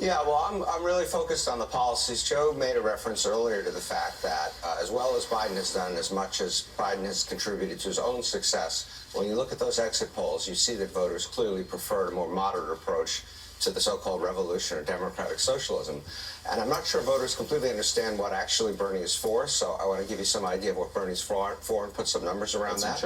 Yeah, well, I'm really focused on the policies. Joe made a reference earlier to the fact that, as well as Biden has done, as much as Biden has contributed to his own success, when you look at those exit polls, you see that voters clearly preferred a more moderate approach to the so-called revolution or democratic socialism. And I'm not sure voters completely understand what actually Bernie is for, so I want to give you some idea of what Bernie's for and put some numbers around that.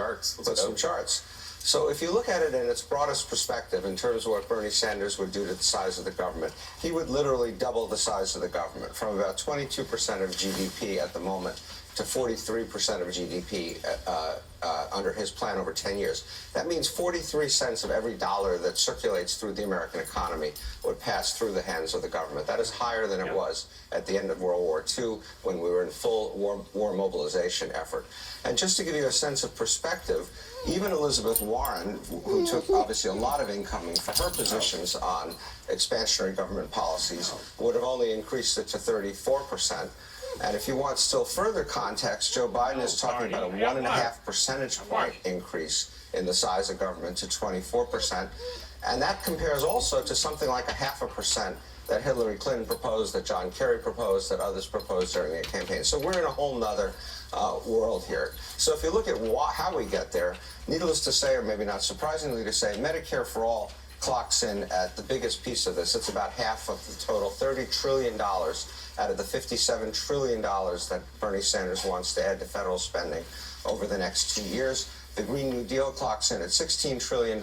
Put some charts. So if you look at it in its broadest perspective, in terms of what Bernie Sanders would do to the size of the government, he would literally double the size of the government, from about 22% of GDP at the moment to 43% of GDP under his plan over 10 years. That means 43 cents of every dollar that circulates through the American economy would pass through the hands of the government. That is higher than it was at the end of World War II, when we were in full war mobilization effort. And just to give you a sense of perspective, even Elizabeth Warren, who took obviously a lot of incoming for her positions on expansionary government policies, would have only increased it to 34%. And if you want still further context, Joe Biden is talking about a 1.5 percentage point increase in the size of government to 24%. And that compares also to something like a 0.5% that Hillary Clinton proposed, that John Kerry proposed, that others proposed during the campaign. So we're in a whole nother world here. So if you look at how we get there, needless to say, or maybe not surprisingly to say, Medicare for All clocks in at the biggest piece of this. It's about half of the total, $30 trillion out of the $57 trillion that Bernie Sanders wants to add to federal spending over the next 2 years. The Green New Deal clocks in at $16 trillion,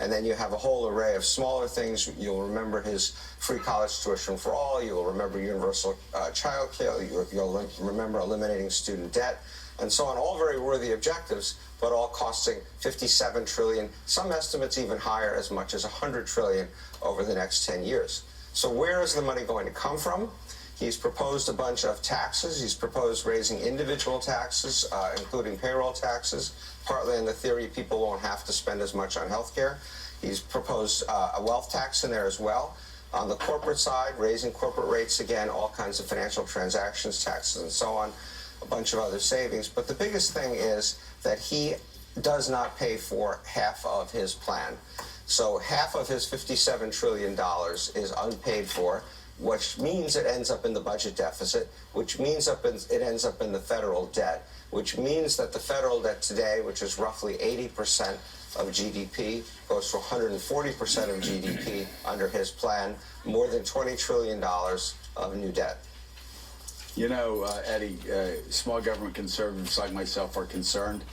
and then you have a whole array of smaller things. You'll remember his free college tuition for all. You'll remember universal child care. You'll remember eliminating student debt, and so on. All very worthy objectives, but all costing $57 trillion. Some estimates even higher, as much as $100 trillion over the next 10 years. So where is the money going to come from? He's proposed a bunch of taxes. He's proposed raising individual taxes, including payroll taxes, partly on the theory people won't have to spend as much on health care. He's proposed a wealth tax in there as well. On the corporate side, raising corporate rates again, all kinds of financial transactions taxes and so on, a bunch of other savings. But the biggest thing is that he does not pay for half of his plan. So half of his $57 trillion is unpaid for, which means it ends up in the budget deficit, which means it ends up in the federal debt, which means that the federal debt today, which is roughly 80% of GDP, goes to 140% of GDP under his plan, more than $20 trillion of new debt. You know, Eddie, small government conservatives like myself are concerned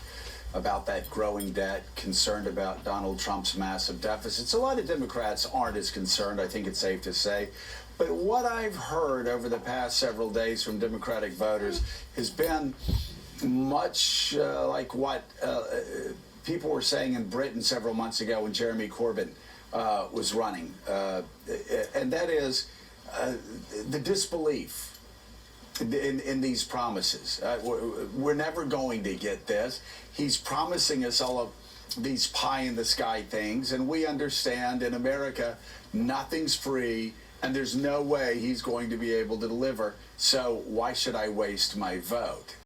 about that growing debt, concerned about Donald Trump's massive deficits. A lot of Democrats aren't as concerned, I think it's safe to say. But what I've heard over the past several days from Democratic voters has been much like what people were saying in Britain several months ago when Jeremy Corbyn was running. And that is the disbelief in these promises. We're never going to get this. He's promising us all of these pie-in-the-sky things, and we understand in America nothing's free, and there's no way he's going to be able to deliver. So why should I waste my vote?